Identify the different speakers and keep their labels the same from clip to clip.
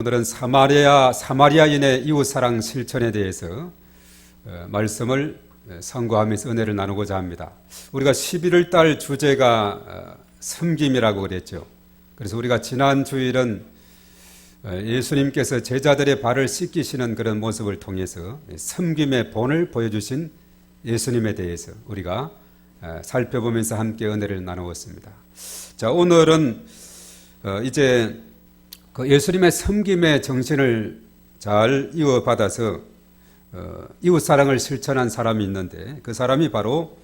Speaker 1: 오늘은 사마리아인의 이웃사랑 실천에 대해서 말씀을 상고하면서 은혜를 나누고자 합니다. 우리가 11월 달 주제가 섬김이라고 그랬죠. 그래서 우리가 지난 주일은 예수님께서 제자들의 발을 씻기시는 그런 모습을 통해서 섬김의 본을 보여주신 예수님에 대해서 우리가 살펴보면서 함께 은혜를 나누었습니다. 자, 오늘은 이제 그 예수님의 섬김의 정신을 잘 이어받아서 이웃 사랑을 실천한 사람이 있는데 그 사람이 바로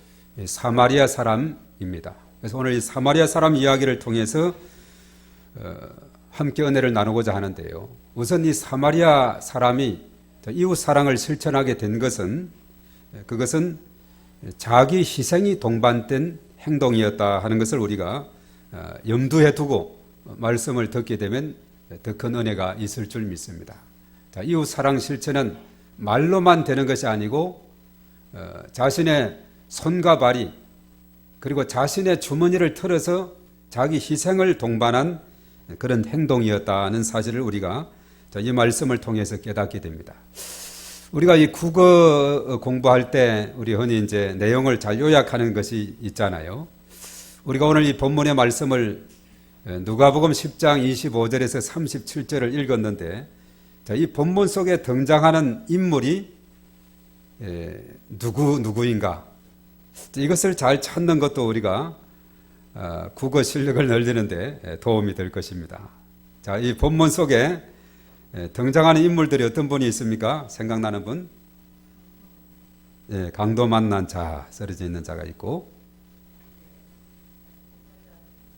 Speaker 1: 사마리아 사람입니다. 그래서 오늘 이 사마리아 사람 이야기를 통해서 함께 은혜를 나누고자 하는데요. 우선 이 사마리아 사람이 이웃 사랑을 실천하게 된 것은 그것은 자기 희생이 동반된 행동이었다 하는 것을 우리가 염두에 두고 말씀을 듣게 되면 더 큰 은혜가 있을 줄 믿습니다. 자, 이웃 사랑 실천은 말로만 되는 것이 아니고 자신의 손과 발이 그리고 자신의 주머니를 털어서 자기 희생을 동반한 그런 행동이었다는 사실을 우리가 이 말씀을 통해서 깨닫게 됩니다. 우리가 이 국어 공부할 때 우리 흔히 이제 내용을 잘 요약하는 것이 있잖아요. 우리가 오늘 이 본문의 말씀을 누가복음 10장 25절에서 37절을 읽었는데 이 본문 속에 등장하는 인물이 누구인가 이것을 잘 찾는 것도 우리가 국어 실력을 늘리는데 도움이 될 것입니다. 자, 이 본문 속에 등장하는 인물들이 어떤 분이 있습니까? 생각나는 분? 강도 만난 자, 쓰러져 있는 자가 있고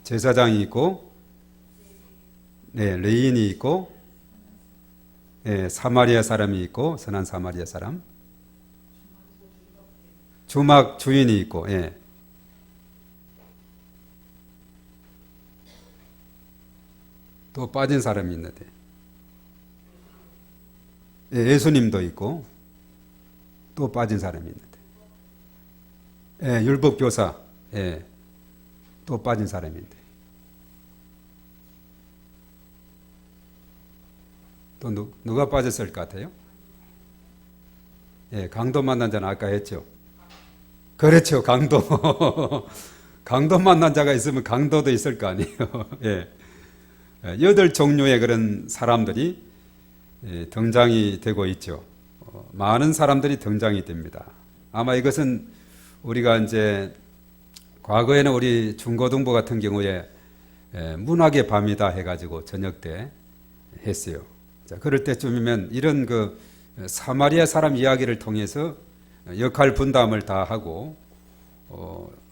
Speaker 1: 제사장이 있고, 레인이 있고, 사마리아 사람이 있고, 선한 사마리아 사람, 주막 주인이 있고, 또 빠진 사람이 있는데, 예수님도 있고, 또 빠진 사람이 있는데, 율법교사, 또 빠진 사람인데. 또 누가 빠졌을 것 같아요? 강도 만난 자는 아까 했죠. 그렇죠, 강도. 강도 만난 자가 있으면 강도도 있을 거 아니에요. 8종류의 그런 사람들이 등장이 되고 있죠. 많은 사람들이 등장이 됩니다. 아마 이것은 우리가 이제 과거에는 우리 중고등부 같은 경우에 문학의 밤이다 해가지고 저녁 때 했어요. 자, 그럴 때쯤이면 이런 그 사마리아 사람 이야기를 통해서 역할 분담을 다 하고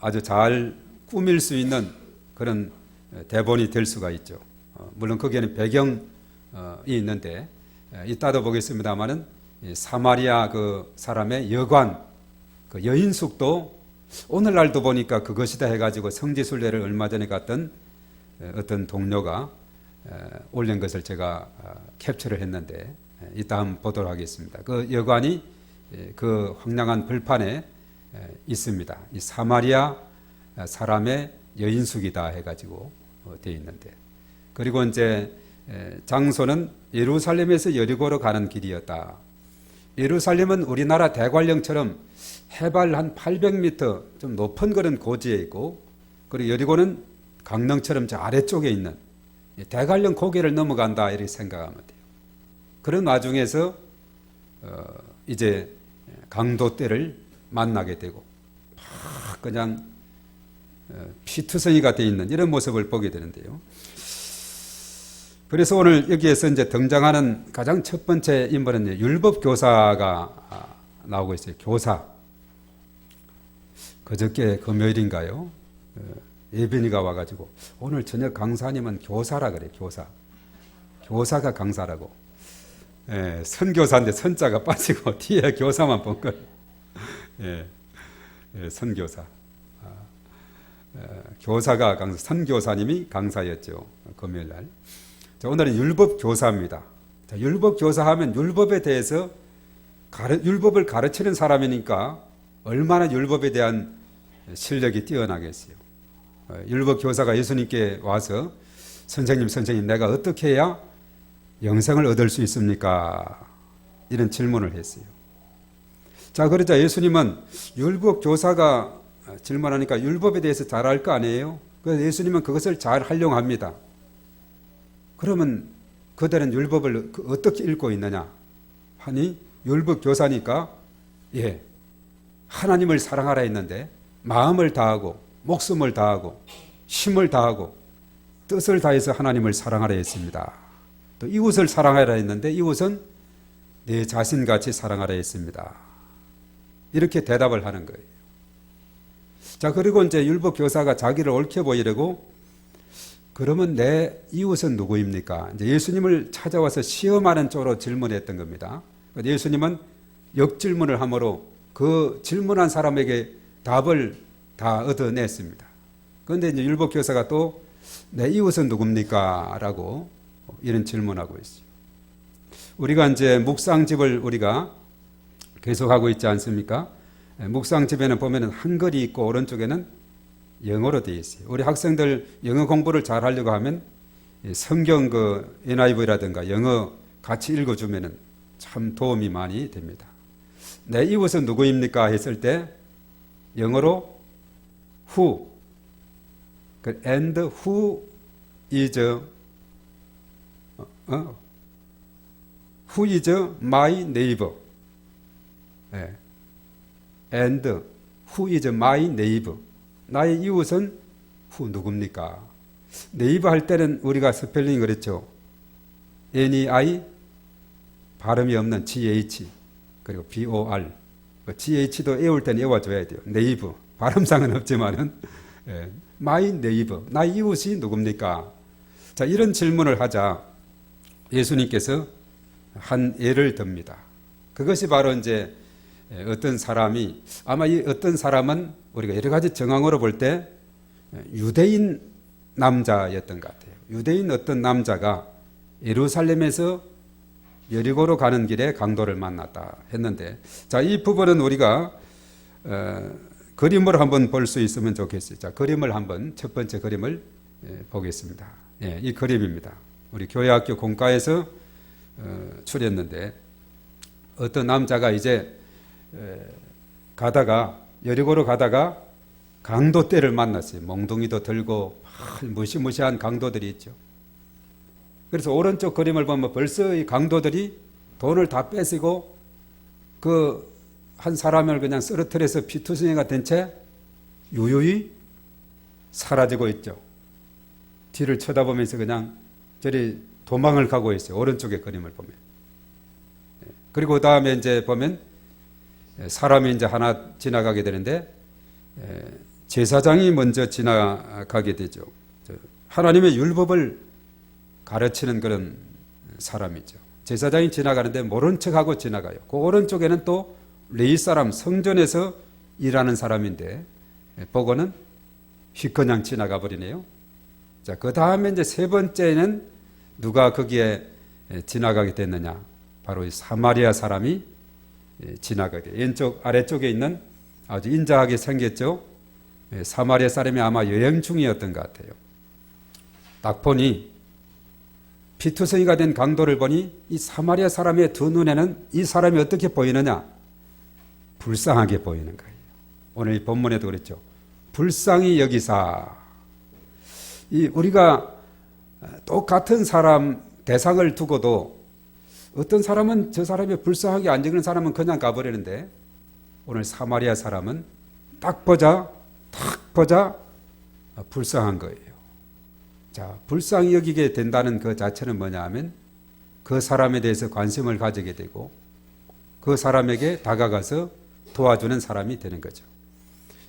Speaker 1: 아주 잘 꾸밀 수 있는 그런 대본이 될 수가 있죠. 물론 거기에는 배경이 있는데 이따도 보겠습니다만은 사마리아 그 사람의 여관, 그 여인숙도 오늘날도 보니까 그것이다 해가지고 성지순례를 얼마 전에 갔던 어떤 동료가 올린 것을 제가 캡처를 했는데 이따 한번 보도록 하겠습니다. 그 여관이 그 황량한 벌판에 있습니다. 이 사마리아 사람의 여인숙이다 해가지고 되어 있는데 그리고 이제 장소는 예루살렘에서 여리고로 가는 길이었다. 예루살렘은 우리나라 대관령처럼 해발 한 800m 좀 높은 그런 고지에 있고 그리고 여리고는 강릉처럼 저 아래쪽에 있는 대관령 고개를 넘어간다 이렇게 생각하면 돼요. 그런 와중에서 이제 강도 때를 만나게 되고 막 그냥 피투성이가 되어 있는 이런 모습을 보게 되는데요. 그래서 오늘 여기에서 이제 등장하는 가장 첫 번째 인물은 율법 교사가 나오고 있어요. 교사. 그저께 금요일인가요? 예빈이가 와가지고 오늘 저녁 강사님은 교사라 그래. 교사. 교사가 강사라고. 선교사인데 선자가 빠지고 뒤에 교사만 본 거예요. 선교사. 교사가 강사, 선교사님이 강사였죠. 금요일 날. 자, 오늘은 율법 교사입니다. 자, 율법 교사하면 율법에 대해서 율법을 가르치는 사람이니까 얼마나 율법에 대한 실력이 뛰어나겠어요. 율법 교사가 예수님께 와서 선생님 내가 어떻게 해야 영생을 얻을 수 있습니까? 이런 질문을 했어요. 자, 그러자 예수님은 율법 교사가 질문하니까 율법에 대해서 잘 알 거 아니에요? 그래서 예수님은 그것을 잘 활용합니다. 그러면 그들은 율법을 어떻게 읽고 있느냐 하니 율법 교사니까 하나님을 사랑하라 했는데 마음을 다하고 목숨을 다하고 힘을 다하고 뜻을 다해서 하나님을 사랑하라 했습니다. 또 이웃을 사랑하라 했는데 이웃은 내 자신같이 사랑하라 했습니다. 이렇게 대답을 하는 거예요. 자, 그리고 이제 율법 교사가 자기를 옳게 보이려고 그러면 내 이웃은 누구입니까? 이제 예수님을 찾아와서 시험하는 쪽으로 질문했던 겁니다. 예수님은 역질문을 함으로 그 질문한 사람에게 답을 다 얻어냈습니다. 그런데 이제 율법 교사가 또 내 이웃은 누굽니까? 라고 이런 질문하고 있어요. 우리가 이제 묵상집을 우리가 계속하고 있지 않습니까? 묵상집에는 보면은 한글이 있고 오른쪽에는 영어로 되어 있어요. 우리 학생들 영어 공부를 잘 하려고 하면 성경 그 NIV라든가 영어 같이 읽어주면은 참 도움이 많이 됩니다. 내 이웃은 누구입니까? 했을 때 영어로 who, and who is my neighbor, and who is my neighbor. 나의 이웃은 who 누굽니까? 네이버 할 때는 우리가 스펠링 그랬죠. NEI 발음이 없는 GH 그리고 BOR. GH도 외울 때는 외워줘야 돼요. 네이버 발음상은 없지만은 my neighbor 나의 이웃이 누굽니까? 자, 이런 질문을 하자 예수님께서 한 예를 듭니다. 그것이 바로 이제 어떤 사람이 아마 이 어떤 사람은 우리가 여러 가지 정황으로 볼 때 유대인 남자였던 것 같아요. 유대인 어떤 남자가 예루살렘에서 여리고로 가는 길에 강도를 만났다 했는데, 자, 이 부분은 우리가 그림을 한번 볼 수 있으면 좋겠어요. 자, 그림을 한번 첫 번째 그림을 보겠습니다. 이 그림입니다. 우리 교회학교 공과에서 출했는데 어떤 남자가 이제 가다가 여리고로 가다가 강도 떼를 만났어요. 몽둥이도 들고 무시무시한 강도들이 있죠. 그래서 오른쪽 그림을 보면 벌써 이 강도들이 돈을 다 뺏고 그 한 사람을 그냥 쓰러뜨려서 피투성이가 된 채 유유히 사라지고 있죠. 뒤를 쳐다보면서 그냥 저리 도망을 가고 있어요. 오른쪽의 그림을 보면. 그리고 그 다음에 이제 보면 사람이 이제 하나 지나가게 되는데 제사장이 먼저 지나가게 되죠. 하나님의 율법을 가르치는 그런 사람이죠. 제사장이 지나가는데 모른 척하고 지나가요. 그 오른쪽에는 또 레위 사람 성전에서 일하는 사람인데 보고는 휘커냥 지나가 버리네요. 자, 그 다음에 이제 세 번째는 누가 거기에 지나가게 됐느냐? 바로 이 사마리아 사람이 지나가게 돼요. 왼쪽 아래쪽에 있는 아주 인자하게 생겼죠. 사마리아 사람이 아마 여행 중이었던 것 같아요. 딱 보니 피투성이가 된 강도를 보니 이 사마리아 사람의 두 눈에는 이 사람이 어떻게 보이느냐? 불쌍하게 보이는 거예요. 오늘 이 본문에도 그랬죠. 불쌍히 여기사. 우리가 똑같은 사람 대상을 두고도 어떤 사람은 저 사람이 불쌍하게 안 여기는 사람은 그냥 가버리는데 오늘 사마리아 사람은 딱 보자 불쌍한 거예요. 자, 불쌍히 여기게 된다는 그 자체는 뭐냐 하면 그 사람에 대해서 관심을 가지게 되고 그 사람에게 다가가서 도와주는 사람이 되는 거죠.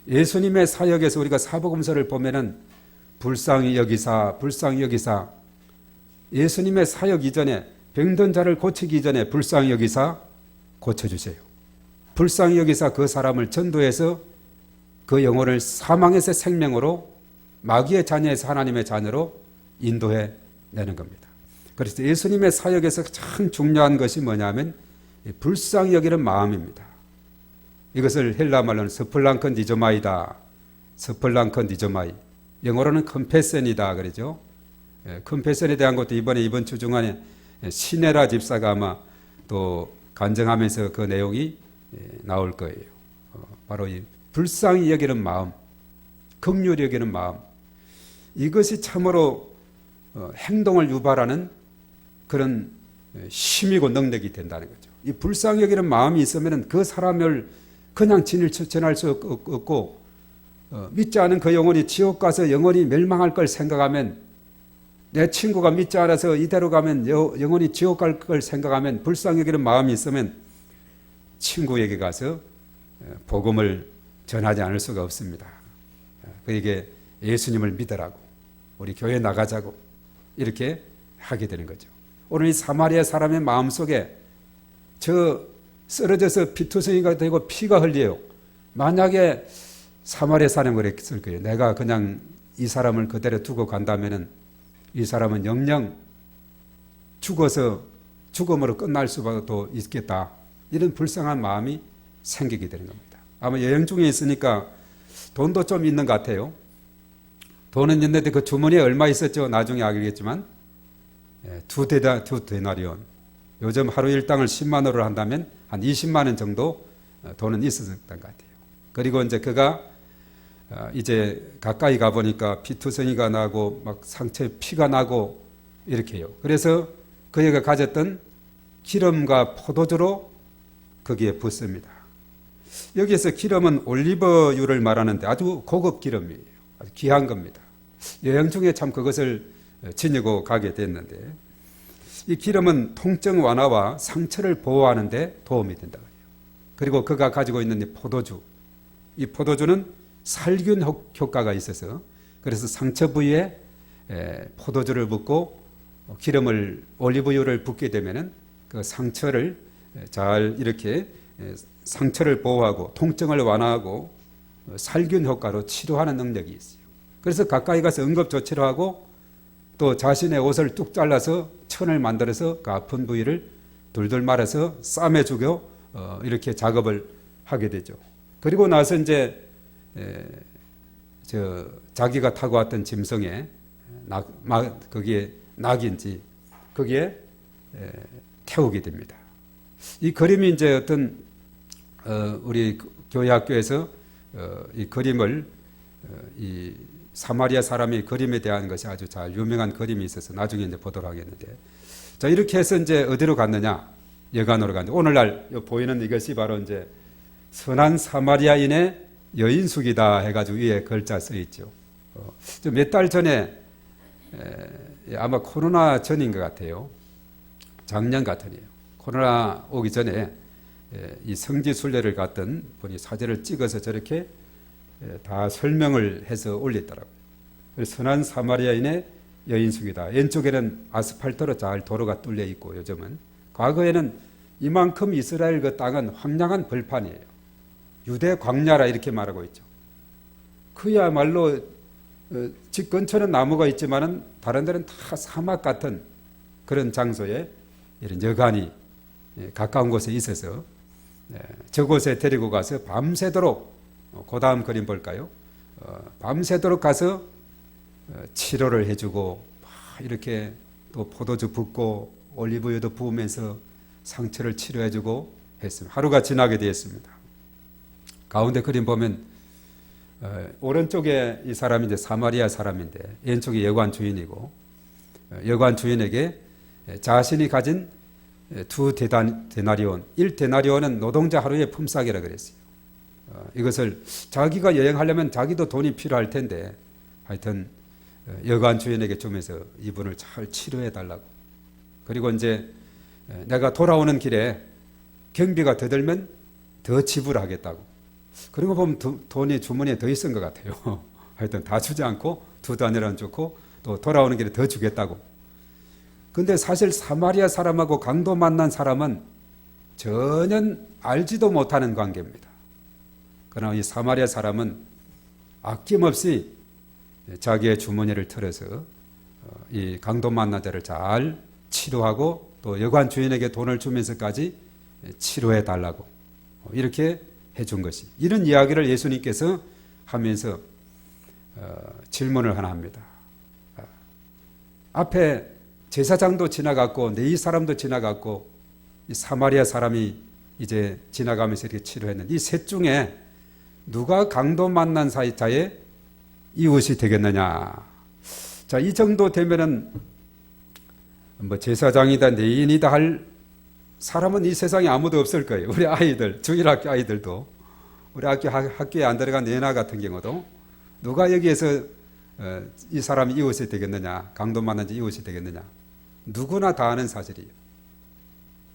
Speaker 1: 예수님의 사역에서 우리가 사복음서를 보면은 불쌍히 여기사 예수님의 사역 이전에 병든 자를 고치기 전에 불쌍히 여기사 고쳐주세요. 불쌍히 여기사 그 사람을 전도해서 그 영혼을 사망에서 생명으로 마귀의 자녀에서 하나님의 자녀로 인도해 내는 겁니다. 그래서 예수님의 사역에서 참 중요한 것이 뭐냐면 불쌍히 여기는 마음입니다. 이것을 헬라 말로는 스플랑컨 디조마이다. 스플랑컨 디조마이. 영어로는 컴패션이다 그러죠. 컴패션에 대한 것도 이번 주 중간에 시네라 집사가 아마 또 간증하면서 그 내용이 나올 거예요. 바로 이 불쌍히 여기는 마음, 긍휼히 여기는 마음, 이것이 참으로 행동을 유발하는 그런 힘이고 능력이 된다는 거죠. 이 불쌍히 여기는 마음이 있으면 그 사람을 그냥 전할 수 없고, 믿지 않은 그 영혼이 지옥 가서 영원히 멸망할 걸 생각하면, 내 친구가 믿지 않아서 이대로 가면 영원히 지옥 갈 걸 생각하면 불쌍히 여기는 마음이 있으면 친구에게 가서 복음을 전하지 않을 수가 없습니다. 그에게 예수님을 믿으라고, 우리 교회 나가자고 이렇게 하게 되는 거죠. 오늘 이 사마리아 사람의 마음속에 저 쓰러져서 피투성이가 되고 피가 흘려요. 만약에 사마리아 사람이 그랬을 거예요. 내가 그냥 이 사람을 그대로 두고 간다면은 이 사람은 영영 죽어서 죽음으로 끝날 수도 있겠다. 이런 불쌍한 마음이 생기게 되는 겁니다. 아마 여행 중에 있으니까 돈도 좀 있는 것 같아요. 돈은 있는데 그 주머니에 얼마 있었죠? 나중에 알겠지만 두 데나리온. 요즘 하루 일당을 10만 원으로 한다면 한 20만 원 정도 돈은 있었던 것 같아요. 그리고 이제 그가 이제 가까이 가보니까 피투성이가 나고 막 상처에 피가 나고 이렇게 해요. 그래서 그애가 가졌던 기름과 포도주로 거기에 붓습니다. 여기에서 기름은 올리브유를 말하는데 아주 고급 기름이에요. 아주 귀한 겁니다. 여행 중에 참 그것을 지니고 가게 됐는데, 이 기름은 통증 완화와 상처를 보호하는 데 도움이 된다고 해요. 그리고 그가 가지고 있는 이 포도주, 이 포도주는 살균 효과가 있어서, 그래서 상처 부위에 포도주를 붓고 기름을, 올리브유를 붓게 되면은 그 상처를 잘 이렇게 상처를 보호하고 통증을 완화하고 살균 효과로 치료하는 능력이 있어요. 그래서 가까이 가서 응급조치를 하고 또 자신의 옷을 뚝 잘라서 천을 만들어서 그 아픈 부위를 둘둘 말아서 싸매주고 이렇게 작업을 하게 되죠. 그리고 나서 이제 자기가 타고 왔던 짐승에 거기에 낙인지 거기에 태우게 됩니다. 이 그림이 이제 어떤 우리 교회 학교에서 이 그림을 이 사마리아 사람의 그림에 대한 것이 아주 잘 유명한 그림이 있어서 나중에 이제 보도록 하겠는데, 자 이렇게 해서 이제 어디로 갔느냐? 여관으로 갔는데, 오늘날 보이는 이것이 바로 이제 선한 사마리아인의 여인숙이다 해가지고 위에 글자 써 있죠. 몇 달 전에 아마 코로나 전인 것 같아요. 작년 같으네요. 코로나 오기 전에 이 성지 순례를 갔던 분이 사진을 찍어서 저렇게 다 설명을 해서 올렸더라고요. 선한 사마리아인의 여인숙이다. 왼쪽에는 아스팔트로 잘 도로가 뚫려 있고, 요즘은 과거에는 이만큼 이스라엘 그 땅은 황량한 벌판이에요. 유대 광야라 이렇게 말하고 있죠. 그야말로 집 근처는 나무가 있지만은 다른 데는 다 사막 같은 그런 장소에 이런 여관이 가까운 곳에 있어서 저곳에 데리고 가서 밤새도록, 그 다음 그림 볼까요? 밤새도록 가서 치료를 해주고 이렇게 또 포도주 붓고 올리브유도 부으면서 상처를 치료해주고 했습니다. 하루가 지나게 되었습니다. 가운데 그림 보면 오른쪽에 이 사람이 이제 사마리아 사람인데 왼쪽이 여관 주인이고, 여관 주인에게 자신이 가진 두 데나리온, 1데나리온은 노동자 하루의 품삯이라 그랬어요. 이것을 자기가 여행하려면 자기도 돈이 필요할 텐데 하여튼 여관 주인에게 주면서 이분을 잘 치료해 달라고. 그리고 이제 내가 돌아오는 길에 경비가 더 들면 더 지불하겠다고. 그런 거 보면 돈이 주머니에 더 있은 것 같아요. 하여튼 다 주지 않고 두 단위라는 좋고 또 돌아오는 길에 더 주겠다고. 근데 사실 사마리아 사람하고 강도 만난 사람은 전혀 알지도 못하는 관계입니다. 그러나 이 사마리아 사람은 아낌없이 자기의 주머니를 털어서 이 강도 만난 자를 잘 치료하고 또 여관 주인에게 돈을 주면서까지 치료해 달라고 이렇게 해준 것이, 이런 이야기를 예수님께서 하면서 질문을 하나 합니다. 앞에 제사장도 지나갔고 네이 사람도 지나갔고 이 사마리아 사람이 이제 지나가면서 이렇게 치료했는데 이 셋 중에 누가 강도 만난 자의 이웃이 되겠느냐. 자, 이 정도 되면은 뭐 제사장이다 네인이다 할 사람은 이 세상에 아무도 없을 거예요. 우리 아이들, 주일학교 아이들도 우리 학교에 안 들어간 내나 같은 경우도 누가 여기에서 이 사람이 이웃이 되겠느냐, 강도 만난 이웃이 되겠느냐, 누구나 다 아는 사실이에요.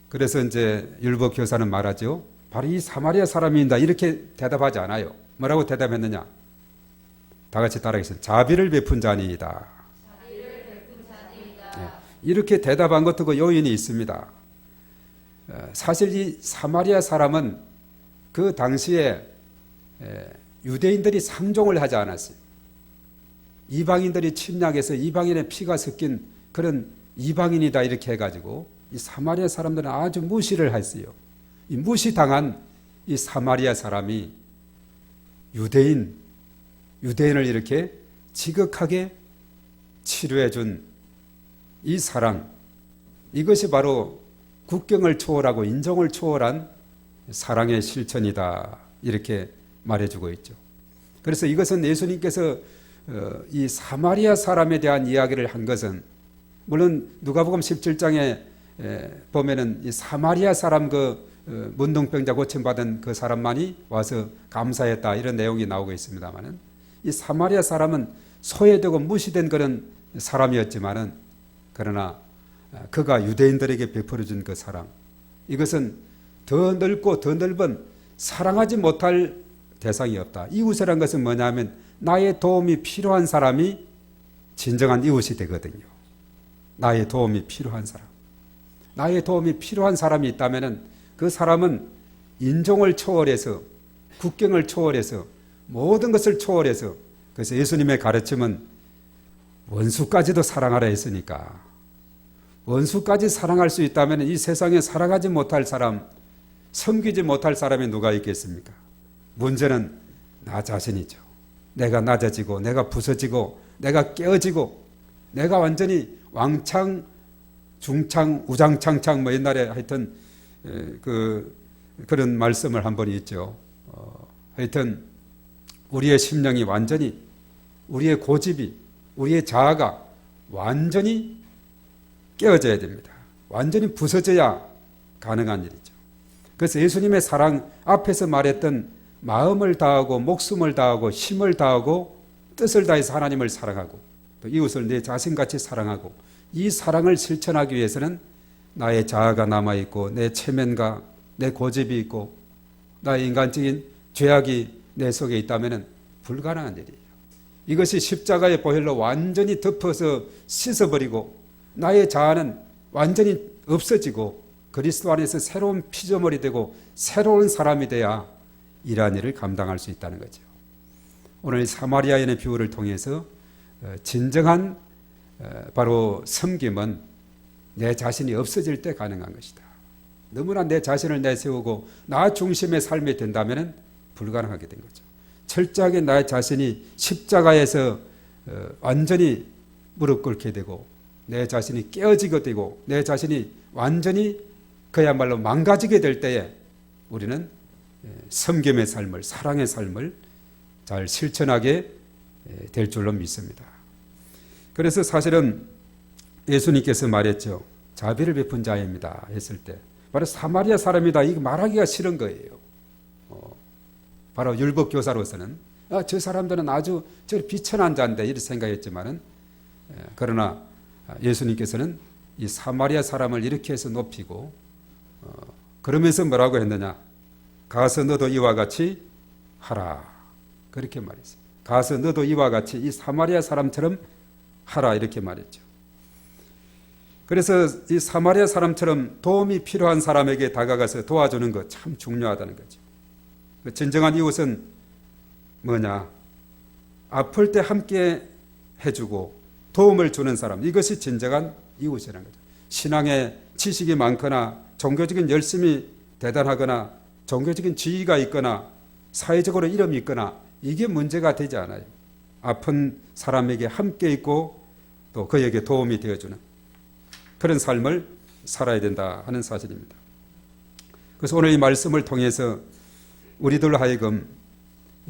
Speaker 1: 그래서 이제 율법 교사는 말하죠. 바로 이 사마리아 사람입니다. 이렇게 대답하지 않아요. 뭐라고 대답했느냐? 다 같이 따라하겠습니다. 자비를 베푼 자니이다. 네. 이렇게 대답한 것도 그 요인이 있습니다. 사실 이 사마리아 사람은 그 당시에 유대인들이 상종을 하지 않았어요. 이방인들이 침략해서 이방인의 피가 섞인 그런 이방인이다 이렇게 해가지고 이 사마리아 사람들은 아주 무시를 했어요. 이 무시당한 이 사마리아 사람이 유대인을 이렇게 지극하게 치료해준 이 사랑, 이것이 바로 국경을 초월하고 인종을 초월한 사랑의 실천이다 이렇게 말해주고 있죠. 그래서 이것은 예수님께서 이 사마리아 사람에 대한 이야기를 한 것은 물론 누가복음 17장에 보면은 이 사마리아 사람 그 문둥병자 고침받은 그 사람만이 와서 감사했다 이런 내용이 나오고 있습니다만은 이 사마리아 사람은 소외되고 무시된 그런 사람이었지만은 그러나 그가 유대인들에게 베풀어준 그 사랑, 이것은 더 넓고 더 넓은 사랑하지 못할 대상이 없다. 이웃이란 것은 뭐냐면 나의 도움이 필요한 사람이 진정한 이웃이 되거든요. 나의 도움이 필요한 사람. 나의 도움이 필요한 사람이 있다면 그 사람은 인종을 초월해서 국경을 초월해서 모든 것을 초월해서, 그래서 예수님의 가르침은 원수까지도 사랑하라 했으니까 원수까지 사랑할 수 있다면 이 세상에 사랑하지 못할 사람, 섬기지 못할 사람이 누가 있겠습니까? 문제는 나 자신이죠. 내가 낮아지고 내가 부서지고 내가 깨어지고 내가 완전히 왕창 중창 우장창창 뭐 옛날에 하여튼 그런 말씀을 한 번 있죠. 하여튼 우리의 심령이 완전히, 우리의 고집이, 우리의 자아가 완전히 깨어져야 됩니다. 완전히 부서져야 가능한 일이죠. 그래서 예수님의 사랑 앞에서 말했던 마음을 다하고 목숨을 다하고 힘을 다하고 뜻을 다해서 하나님을 사랑하고 또 이웃을 내 자신같이 사랑하고, 이 사랑을 실천하기 위해서는 나의 자아가 남아있고 내 체면과 내 고집이 있고 나의 인간적인 죄악이 내 속에 있다면 불가능한 일이에요. 이것이 십자가의 보혈로 완전히 덮어서 씻어버리고 나의 자아는 완전히 없어지고 그리스도 안에서 새로운 피조물이 되고 새로운 사람이 돼야 이러한 일을 감당할 수 있다는 거죠. 오늘 사마리아인의 비유를 통해서 진정한 바로 섬김은 내 자신이 없어질 때 가능한 것이다. 너무나 내 자신을 내세우고 나 중심의 삶이 된다면 불가능하게 된 거죠. 철저하게 나의 자신이 십자가에서 완전히 무릎 꿇게 되고 내 자신이 깨어지게 되고 내 자신이 완전히 그야말로 망가지게 될 때에 우리는 섬김의 삶을, 사랑의 삶을 잘 실천하게 될 줄로 믿습니다. 그래서 사실은 예수님께서 말했죠. 자비를 베푼 자입니다 했을 때 바로 사마리아 사람이다 이거 말하기가 싫은 거예요. 바로 율법 교사로서는 저 사람들은 아주 저 비천한 자인데 이렇게 생각했지만은 그러나 예수님께서는 이 사마리아 사람을 이렇게 해서 높이고 그러면서 뭐라고 했느냐? 가서 너도 이와 같이 하라. 그렇게 말했어요. 가서 너도 이와 같이 이 사마리아 사람처럼 하라 이렇게 말했죠. 그래서 이 사마리아 사람처럼 도움이 필요한 사람에게 다가가서 도와주는 것 참 중요하다는 거죠. 진정한 이웃은 뭐냐? 아플 때 함께 해주고 도움을 주는 사람, 이것이 진정한 이웃이라는 거죠. 신앙에 지식이 많거나 종교적인 열심이 대단하거나 종교적인 지위가 있거나 사회적으로 이름이 있거나 이게 문제가 되지 않아요. 아픈 사람에게 함께 있고 또 그에게 도움이 되어주는, 그런 삶을 살아야 된다 하는 사실입니다. 그래서 오늘 이 말씀을 통해서 우리들 하여금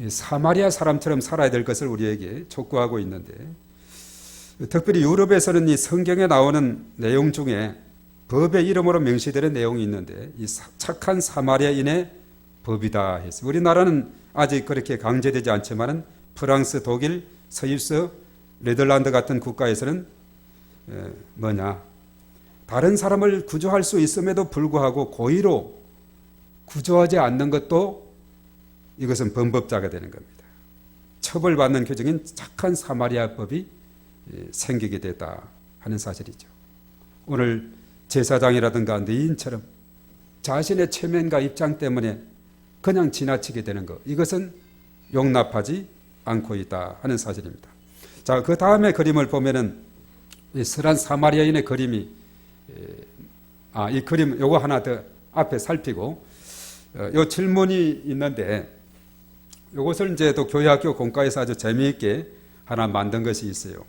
Speaker 1: 사마리아 사람처럼 살아야 될 것을 우리에게 촉구하고 있는데, 특별히 유럽에서는 이 성경에 나오는 내용 중에 법의 이름으로 명시되는 내용이 있는데, 이 착한 사마리아인의 법이다 해서, 우리나라는 아직 그렇게 강제되지 않지만은 프랑스, 독일, 스위스, 네덜란드 같은 국가에서는 다른 사람을 구조할 수 있음에도 불구하고 고의로 구조하지 않는 것도 이것은 범법자가 되는 겁니다. 처벌받는 규정인 착한 사마리아법이 생기게 됐다 하는 사실이죠. 오늘 제사장이라든가 의인처럼 자신의 체면과 입장 때문에 그냥 지나치게 되는 것, 이것은 용납하지 않고 있다 하는 사실입니다. 자, 그 다음에 그림을 보면은 이 선한 사마리아인의 그림이, 이 그림 요거 하나 더 앞에 살피고, 요 질문이 있는데, 요것을 이제 또 교회학교 공과에서 아주 재미있게 하나 만든 것이 있어요.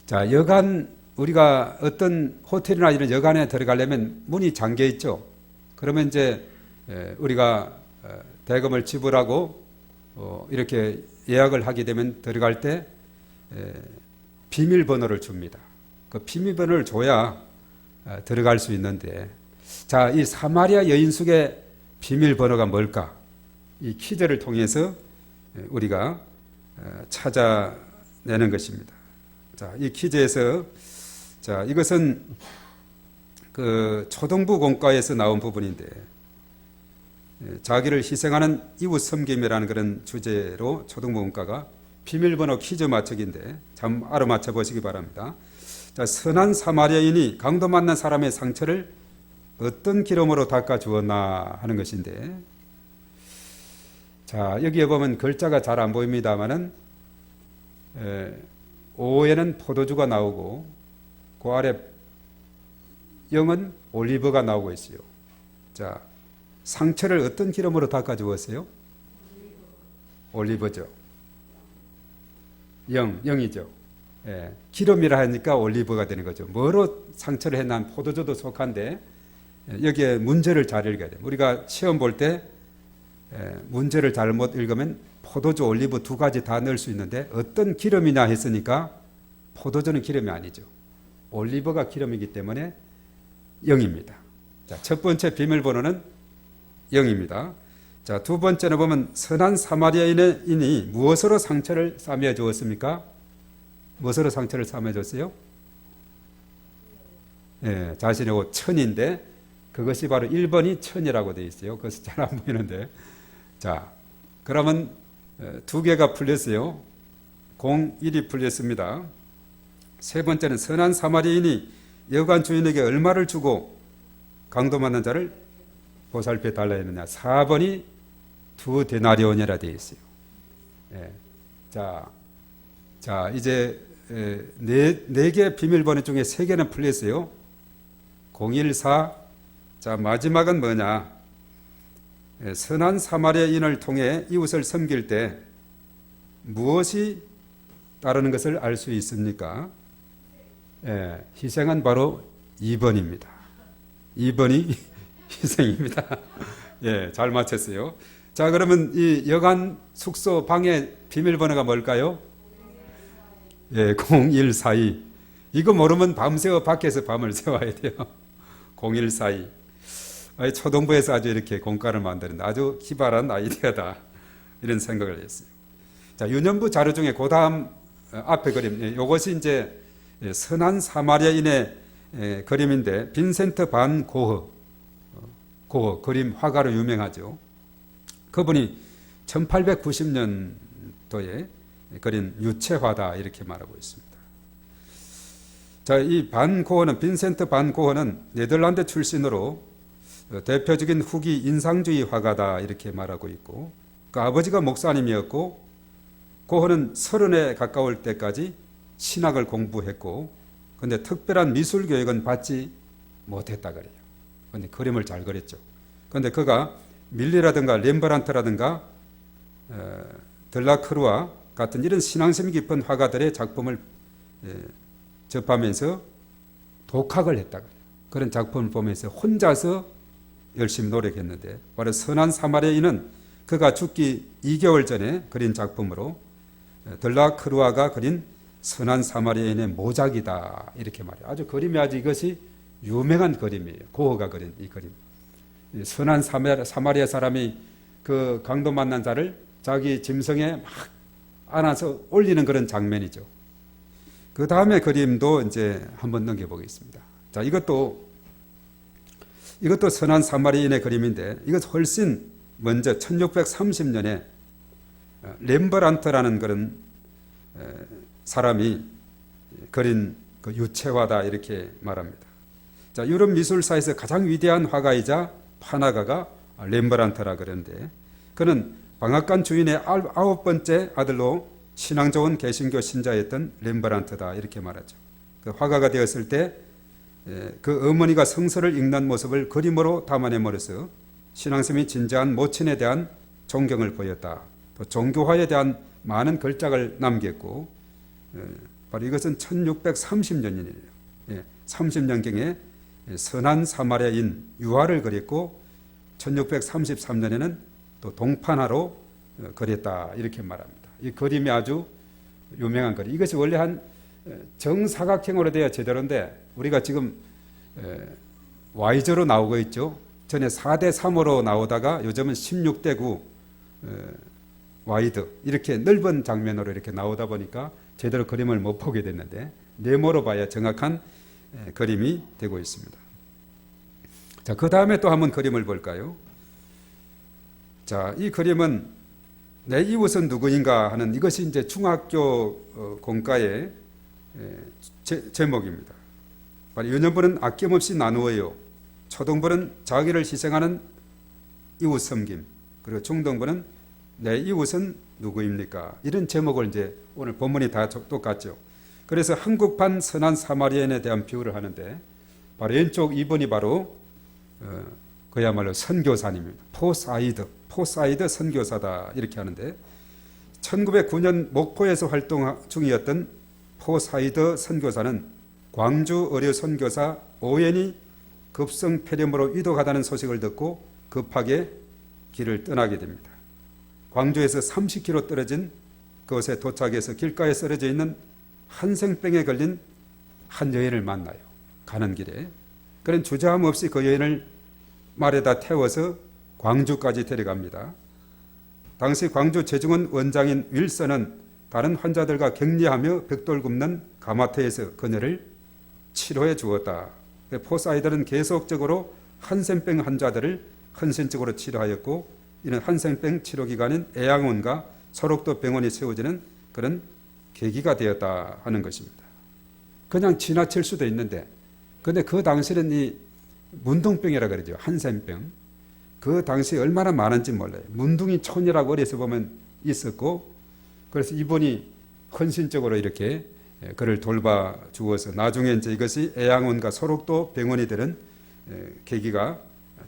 Speaker 1: 자, 여간, 우리가 어떤 호텔이나 이런 여간에 들어가려면 문이 잠겨 있죠. 그러면 이제 우리가 대금을 지불하고 이렇게 예약을 하게 되면 들어갈 때 비밀번호를 줍니다. 그 비밀번호를 줘야 들어갈 수 있는데, 자, 이 사마리아 여인숙의 비밀번호가 뭘까? 이 퀴즈를 통해서 우리가 찾아내는 것입니다. 자, 이 퀴즈에서, 자, 이것은 그 초등부 공과에서 나온 부분인데, 자기를 희생하는 이웃 섬김이라는 그런 주제로 초등부 공과가 비밀번호 퀴즈 맞추기인데 참 알아맞혀 보시기 바랍니다. 자, 선한 사마리아인이 강도 만난 사람의 상처를 어떤 기름으로 닦아 주었나 하는 것인데, 자, 여기에 보면 글자가 잘 안 보입니다만은 오에는 포도주가 나오고 그 아래 영은 올리브가 나오고 있어요. 자, 상처를 어떤 기름으로 닦아 주었어요? 올리브죠. 영이죠. 예, 기름이라 하니까 올리브가 되는 거죠. 뭐로 상처를 했나? 포도주도 속한데 여기에 문제를 잘 읽어야 돼요. 우리가 시험 볼 때 문제를 잘못 읽으면 포도주, 올리브 두 가지 다 넣을 수 있는데 어떤 기름이냐 했으니까 포도주는 기름이 아니죠. 올리브가 기름이기 때문에 0입니다. 자, 첫 번째 비밀번호는 0입니다. 자, 두 번째는 보면 선한 사마리아인이 무엇으로 상처를 싸매어 주었습니까? 무엇으로 상처를 싸매어 줬어요? 예, 자신의 옷 천인데 그것이 바로 1번이 천이라고 되어 있어요. 그것이 잘 안 보이는데. 자, 그러면 두 개가 풀렸어요. 01이 풀렸습니다. 세 번째는 선한 사마리아인이 여관 주인에게 얼마를 주고 강도 만난 자를 보살펴 달라 했느냐. 4번이 2데나리온이라 되어 있어요. 예. 자, 이제 네 개 비밀번호 중에 3개는 풀렸어요. 014. 자, 마지막은 뭐냐? 선한 사마리아인을 통해 이웃을 섬길 때 무엇이 따르는 것을 알 수 있습니까? 예, 희생은 바로 2번입니다. 2번이 희생입니다. 예, 잘 맞췄어요. 자, 그러면 이 여관 숙소 방의 비밀번호가 뭘까요? 예, 0142. 이거 모르면 밤새워 밖에서 밤을 새워야 돼요. 0142. 초등부에서 아주 이렇게 공과를 만드는 아주 기발한 아이디어다. 이런 생각을 했어요. 자, 유년부 자료 중에 그 다음 앞에 그림, 이것이 이제 선한 사마리아인의 그림인데, 빈센트 반 고흐 그림 화가로 유명하죠. 그분이 1890년도에 그린 유채화다 이렇게 말하고 있습니다. 자, 이 반 고흐는, 빈센트 반 고흐는 네덜란드 출신으로 대표적인 후기 인상주의 화가다 이렇게 말하고 있고, 그 아버지가 목사님이었고 고흐는 30에 가까울 때까지 신학을 공부했고, 근데 특별한 미술 교육은 받지 못했다 그래요. 근데 그림을 잘 그렸죠. 근데 그가 밀리라든가 렘브란트라든가 들라크루아 같은 이런 신앙심 깊은 화가들의 작품을 접하면서 독학을 했다 그래요. 그런 작품을 보면서 혼자서 열심히 노력했는데 바로 선한 사마리아인은 그가 죽기 2개월 전에 그린 작품으로 들라크루아가 그린 선한 사마리아인의 모작이다 이렇게 말해요. 아주 그림이 아주 이것이 유명한 그림이에요. 고흐가 그린 이 그림. 선한 사마리아 사람이 그 강도 만난 자를 자기 짐승에 막 안아서 올리는 그런 장면이죠. 그 다음에 그림도 이제 한번 넘겨보겠습니다. 자, 이것도 선한 사마리아인의 그림인데 이것 훨씬 먼저 1630년에 렘브란트라는 그런 사람이 그린 그 유채화다 이렇게 말합니다. 자, 유럽 미술사에서 가장 위대한 화가이자 판화가가 렘브란트라 그러는데 그는 방앗간 주인의 9번째 아들로 신앙 좋은 개신교 신자였던 렘브란트다 이렇게 말하죠. 그 화가가 되었을 때 그 어머니가 성서를 읽는 모습을 그림으로 담아내므로써 신앙심이 진지한 모친에 대한 존경을 보였다. 또 종교화에 대한 많은 걸작을 남겼고 바로 이것은 1630년이에요. 30년경에 선한 사마리아인 유화를 그렸고 1633년에는 또 동판화로 그렸다 이렇게 말합니다. 이 그림이 아주 유명한 그림. 이것이 원래 한 정사각형으로 되어 제대로인데 우리가 지금 Y조로 나오고 있죠. 전에 4:3으로 나오다가 요즘은 16:9 와이드 이렇게 넓은 장면으로 이렇게 나오다 보니까 제대로 그림을 못 보게 됐는데 네모로 봐야 정확한 그림이 되고 있습니다. 자, 그 다음에 또 한번 그림을 볼까요? 자, 이 그림은 내 이웃은 누구인가 하는 이것이 이제 중학교 공과의 제목입니다. 유년부는 아낌없이 나누어요. 초등부는 자기를 희생하는 이웃 섬김. 그리고 중등부는 내 이웃은 누구입니까? 이런 제목을 이제 오늘 본문이 다 똑같죠. 그래서 한국판 선한 사마리아인에 대한 비유를 하는데 바로 왼쪽 2번이 바로 그야말로 선교사님입니다. 포사이드 선교사다 이렇게 하는데 1909년 목포에서 활동 중이었던 포사이드 선교사는 광주 의료 선교사 오웬이 급성 폐렴으로 위독하다는 소식을 듣고 급하게 길을 떠나게 됩니다. 광주에서 30km 떨어진 그곳에 도착해서 길가에 쓰러져 있는 한생병에 걸린 한 여인을 만나요. 가는 길에. 그런 주저함 없이 그 여인을 말에다 태워서 광주까지 데려갑니다. 당시 광주 재중원 원장인 윌슨은 다른 환자들과 격리하며 벽돌 굽는 가마터에서 그녀를 치료해 주었다. 포사이드는 계속적으로 한센병 환자들을 헌신적으로 치료하였고 이는 한센병 치료 기관인 애양원과 소록도 병원이 세워지는 그런 계기가 되었다 하는 것입니다. 그냥 지나칠 수도 있는데 근데 그 당시는 이 문둥병이라 그러죠. 한센병. 그 당시에 얼마나 많은지 몰라요. 문둥이 촌이라고 어려서 보면 있었고 그래서 이분이 헌신적으로 이렇게 그를 돌봐 주어서 나중에 이제 이것이 애양원과 소록도 병원이 되는 계기가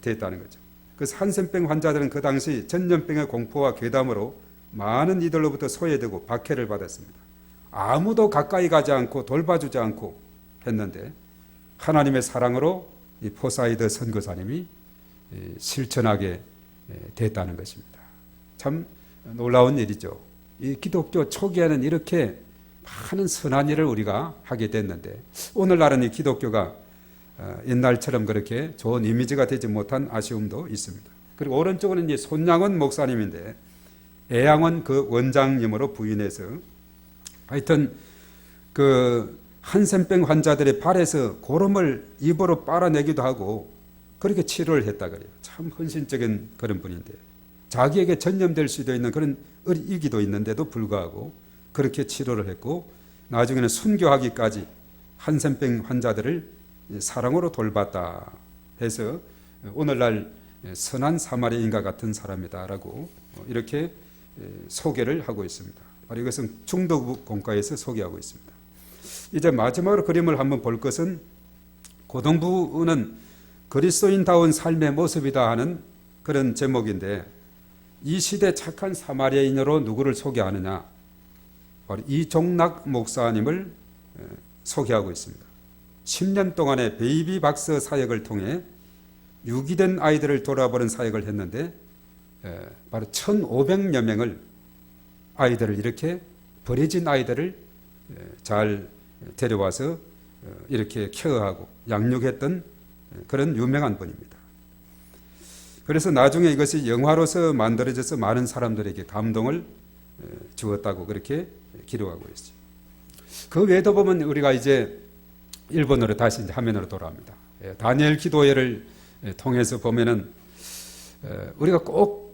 Speaker 1: 됐다는 거죠. 그래서 한센병 환자들은 그 당시 전염병의 공포와 괴담으로 많은 이들로부터 소외되고 박해를 받았습니다. 아무도 가까이 가지 않고 돌봐주지 않고 했는데 하나님의 사랑으로 이 포사이드 선교사님이 실천하게 됐다는 것입니다. 참 놀라운 일이죠. 이 기독교 초기에는 이렇게 많은 선한 일을 우리가 하게 됐는데 오늘날은 이 기독교가 옛날처럼 그렇게 좋은 이미지가 되지 못한 아쉬움도 있습니다. 그리고 오른쪽은 이제 손양원 목사님인데 애양원 그 원장님으로 부인해서 하여튼 그 한센병 환자들의 발에서 고름을 입으로 빨아내기도 하고 그렇게 치료를 했다 그래요. 참 헌신적인 그런 분인데 자기에게 전염될 수도 있는 그런 이기도 있는데도 불구하고 그렇게 치료를 했고 나중에는 순교하기까지 한센병 환자들을 사랑으로 돌봤다 해서 오늘날 선한 사마리아인과 같은 사람이다라고 이렇게 소개를 하고 있습니다. 바로 이것은 중도부 공과에서 소개하고 있습니다. 이제 마지막으로 그림을 한번 볼 것은 고등부는 그리스도인다운 삶의 모습이다 하는 그런 제목인데 이 시대 착한 사마리아인으로 누구를 소개하느냐? 바로 이종락 목사님을 소개하고 있습니다. 10년 동안의 베이비 박스 사역을 통해 유기된 아이들을 돌아보는 사역을 했는데 바로 1,500여 명을 아이들을 이렇게 버려진 아이들을 잘 데려와서 이렇게 케어하고 양육했던 그런 유명한 분입니다. 그래서 나중에 이것이 영화로서 만들어져서 많은 사람들에게 감동을 주었다고 그렇게 기록하고 있어요. 그 외에도 보면 우리가 이제 일본어로 다시 이제 화면으로 돌아옵니다. 다니엘 기도회를 통해서 보면은 우리가 꼭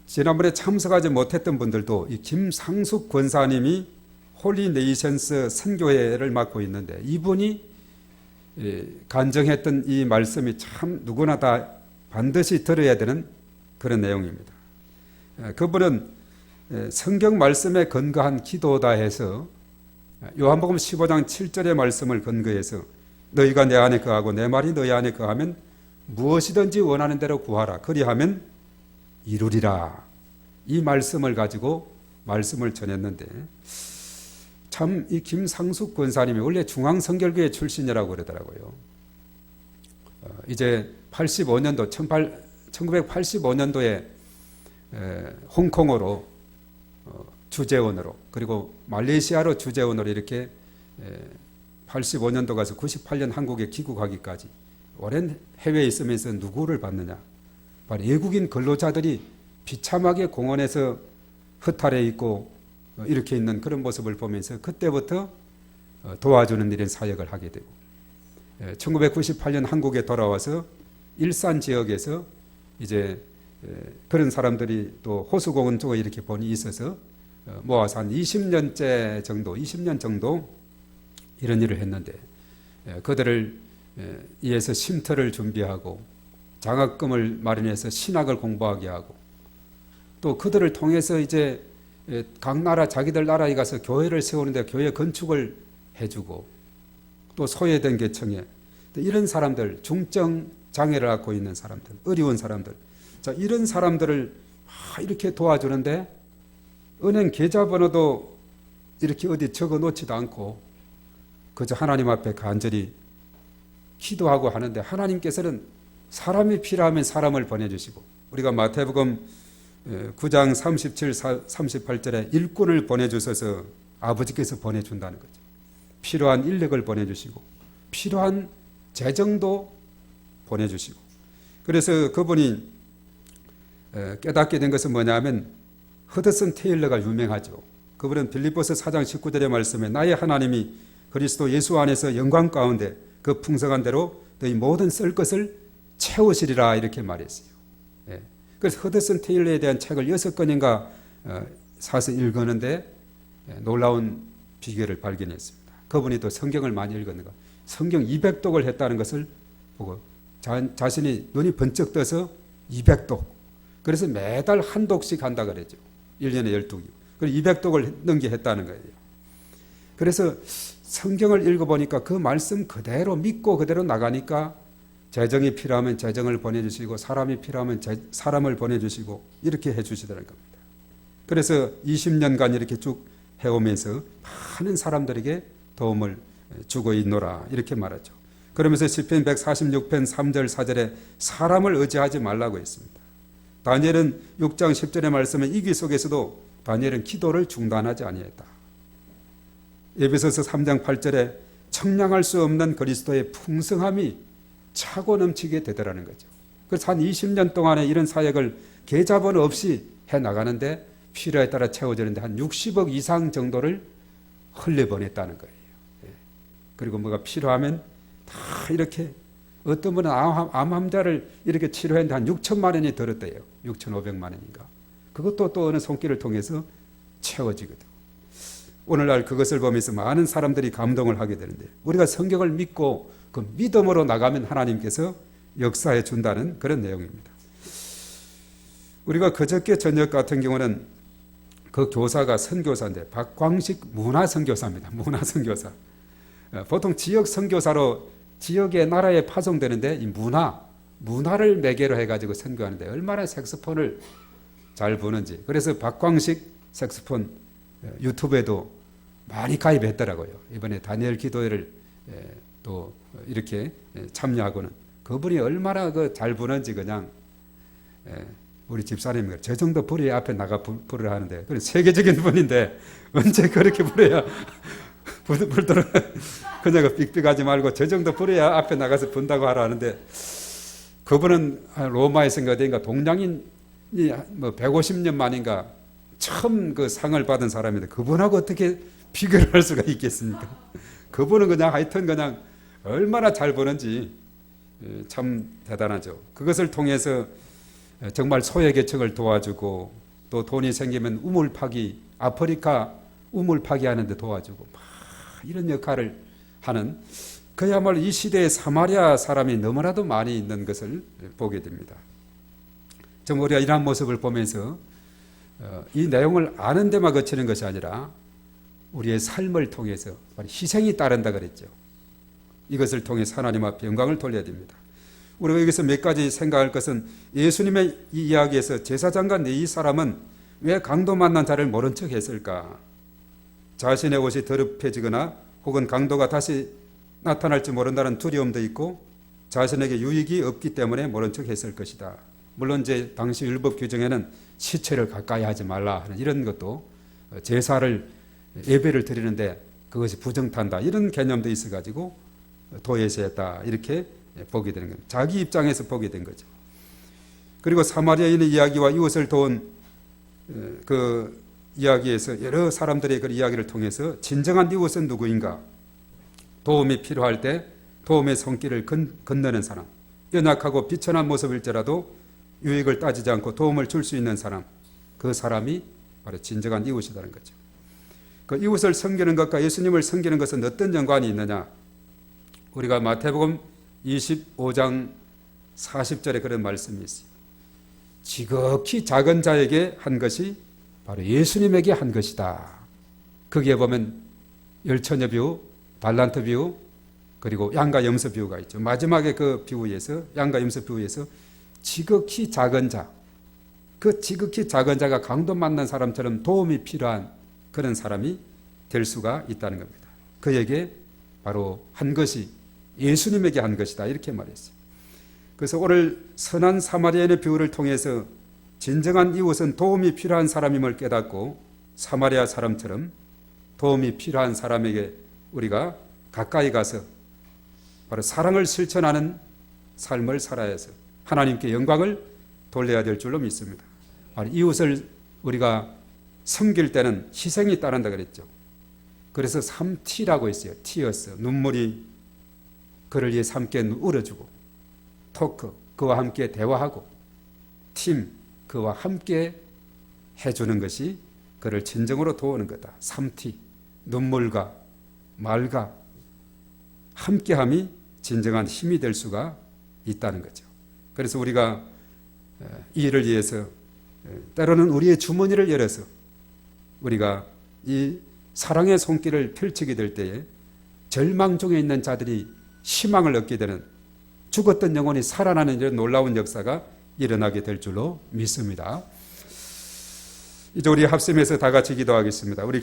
Speaker 1: 지난번에 참석하지 못했던 분들도 이 김상숙 권사님이 홀리네이션스 선교회를 맡고 있는데 이분이 간증했던 이 말씀이 참 누구나 다 반드시 들어야 되는 그런 내용입니다. 그분은 성경 말씀에 근거한 기도다 해서 요한복음 15장 7절의 말씀을 근거해서 너희가 내 안에 거하고 내 말이 너희 안에 거하면 무엇이든지 원하는 대로 구하라 그리하면 이루리라 이 말씀을 가지고 말씀을 전했는데 참 이 김상숙 권사님이 원래 중앙성결교회 출신이라고 그러더라고요. 이제 85년도 1985년도에 홍콩으로 주재원으로 그리고 말레이시아로 주재원으로 이렇게 85년도 가서 98년 한국에 귀국하기까지 오랜 해외에 있으면서 누구를 봤느냐? 바로 외국인 근로자들이 비참하게 공원에서 허탈해 있고 이렇게 있는 그런 모습을 보면서 그때부터 도와주는 일인 사역을 하게 되고 1998년 한국에 돌아와서 일산 지역에서 이제 그런 사람들이 또 호수공원 쪽에 이렇게 본이 있어서 모아서 한 20년 정도 이런 일을 했는데 그들을 위해서 쉼터를 준비하고 장학금을 마련해서 신학을 공부하게 하고 또 그들을 통해서 이제 각 나라 자기들 나라에 가서 교회를 세우는데 교회 건축을 해주고 또 소외된 계층에 이런 사람들 중증 장애를 갖고 있는 사람들 어려운 사람들 자 이런 사람들을 이렇게 도와주는데 은행 계좌번호도 이렇게 어디 적어 놓지도 않고 그저 하나님 앞에 간절히 기도하고 하는데 하나님께서는 사람이 필요하면 사람을 보내주시고 우리가 마태복음 9장 37, 38절에 일꾼을 보내주셔서 아버지께서 보내준다는 거죠. 필요한 인력을 보내주시고 필요한 재정도 보내주시고 그래서 그분이 깨닫게 된 것은 뭐냐면 허드슨 테일러가 유명하죠. 그분은 빌립보서 4장 19절의 말씀에 나의 하나님이 그리스도 예수 안에서 영광 가운데 그 풍성한 대로 너희 모든 쓸 것을 채우시리라 이렇게 말했어요. 그래서 허드슨 테일러에 대한 책을 6권인가 사서 읽었는데 놀라운 비결을 발견했습니다. 그분이 또 성경을 많이 읽었는가 성경 200독을 했다는 것을 보고 자신이 눈이 번쩍 떠서 200독 그래서 매달 한 독씩 한다 그랬죠. 1년에 12기 그리고 200독을 넘게 했다는 거예요. 그래서 성경을 읽어보니까 그 말씀 그대로 믿고 그대로 나가니까 재정이 필요하면 재정을 보내주시고 사람이 필요하면 사람을 보내주시고 이렇게 해주시더라는 겁니다. 그래서 20년간 이렇게 쭉 해오면서 많은 사람들에게 도움을 주고 있노라 이렇게 말하죠. 그러면서 시편 146편 3절 4절에 사람을 의지하지 말라고 했습니다. 다니엘은 6장 10절의 말씀에 이기 속에서도 다니엘은 기도를 중단하지 아니했다. 에베소서 3장 8절에 청량할 수 없는 그리스도의 풍성함이 차고 넘치게 되더라는 거죠. 그래서 한 20년 동안에 이런 사역을 계좌번호 없이 해나가는데 필요에 따라 채워지는데 한 60억 이상 정도를 흘려보냈다는 거예요. 그리고 뭐가 필요하면 다 이렇게 어떤 분은 암 환자를 이렇게 치료했는데 한 6천만 원이 들었대요. 6,500만 원인가. 그것도 또 어느 손길을 통해서 채워지거든. 오늘날 그것을 보면서 많은 사람들이 감동을 하게 되는데 우리가 성경을 믿고 그 믿음으로 나가면 하나님께서 역사해 준다는 그런 내용입니다. 우리가 그저께 저녁 같은 경우는 그 교사가 선교사인데 박광식 문화선교사입니다. 문화선교사. 보통 지역 선교사로 지역의 나라에 파송되는데 이 문화를 매개로 해가지고 선교하는데 얼마나 색소폰을 잘 부는지. 그래서 박광식 색소폰 유튜브에도 많이 가입했더라고요. 이번에 다니엘 기도회를 또 이렇게 참여하고는 그분이 얼마나 잘 부는지 그냥 우리 집사님이 저 정도 부려야 앞에 나가 부르라 하는데 그건 세계적인 분인데 언제 그렇게 부려야 불도록 그냥 삑삑하지 말고 저 정도 부려야 앞에 나가서 분다고 하라 하는데 그분은 로마에서인가 어딘가 동양인이 뭐 150년 만인가 처음 그 상을 받은 사람인데 그분하고 어떻게 비교를 할 수가 있겠습니까? 그분은 그냥 하여튼 그냥 얼마나 잘 버는지 참 대단하죠. 그것을 통해서 정말 소외계층을 도와주고 또 돈이 생기면 우물 파기, 아프리카 우물 파기하는 데 도와주고 막 이런 역할을 하는 그야말로 이 시대에 사마리아 사람이 너무나도 많이 있는 것을 보게 됩니다. 정말 우리가 이러한 모습을 보면서 이 내용을 아는 데만 거치는 것이 아니라 우리의 삶을 통해서 희생이 따른다 그랬죠. 이것을 통해서 하나님 앞에 영광을 돌려야 됩니다. 우리가 여기서 몇 가지 생각할 것은 예수님의 이 이야기에서 제사장과 이 사람은 왜 강도 만난 자를 모른 척 했을까? 자신의 옷이 더럽혀지거나 혹은 강도가 다시 나타날지 모른다는 두려움도 있고 자신에게 유익이 없기 때문에 모른 척 했을 것이다. 물론 이제 당시 율법 규정에는 시체를 가까이 하지 말라 하는 이런 것도 제사를 예배를 드리는데 그것이 부정탄다 이런 개념도 있어가지고 도에서 했다 이렇게 보게 되는 겁니다. 자기 입장에서 보게 된 거죠. 그리고 사마리아인의 이야기와 이웃을 도운 그 이야기에서 여러 사람들의 그 이야기를 통해서 진정한 이웃은 누구인가? 도움이 필요할 때 도움의 손길을 건너는 사람, 연약하고 비천한 모습일지라도 유익을 따지지 않고 도움을 줄 수 있는 사람, 그 사람이 바로 진정한 이웃이라는 거죠. 그 이웃을 섬기는 것과 예수님을 섬기는 것은 어떤 연관이 있느냐? 우리가 마태복음 25장 40절에 그런 말씀이 있어요. 지극히 작은 자에게 한 것이 바로 예수님에게 한 것이다. 거기에 보면 열처녀 비유, 달란트 비유, 그리고 양과 염소 비유가 있죠. 마지막에 그 비유에서 양과 염소 비유에서 지극히 작은 자, 그 지극히 작은 자가 강도 만난 사람처럼 도움이 필요한 그런 사람이 될 수가 있다는 겁니다. 그에게 바로 한 것이 예수님에게 한 것이다 이렇게 말했어요. 그래서 오늘 선한 사마리아인의 비유를 통해서 진정한 이웃은 도움이 필요한 사람임을 깨닫고 사마리아 사람처럼 도움이 필요한 사람에게 우리가 가까이 가서 바로 사랑을 실천하는 삶을 살아야 해서 하나님께 영광을 돌려야 될 줄로 믿습니다. 이웃을 우리가 섬길 때는 희생이 따른다 그랬죠. 그래서 3T라고 있어요. 티어스, 눈물이 그를 위해서 함께 울어주고, 토크, 그와 함께 대화하고, 팀, 그와 함께 해주는 것이 그를 진정으로 도우는 거다. 3T, 눈물과 말과 함께함이 진정한 힘이 될 수가 있다는 거죠. 그래서 우리가 이 일을 위해서 때로는 우리의 주머니를 열어서 우리가 이 사랑의 손길을 펼치게 될 때에 절망 중에 있는 자들이 희망을 얻게 되는 죽었던 영혼이 살아나는 이런 놀라운 역사가 일어나게 될 줄로 믿습니다. 이제 우리 합심해서 다 같이 기도하겠습니다. 우리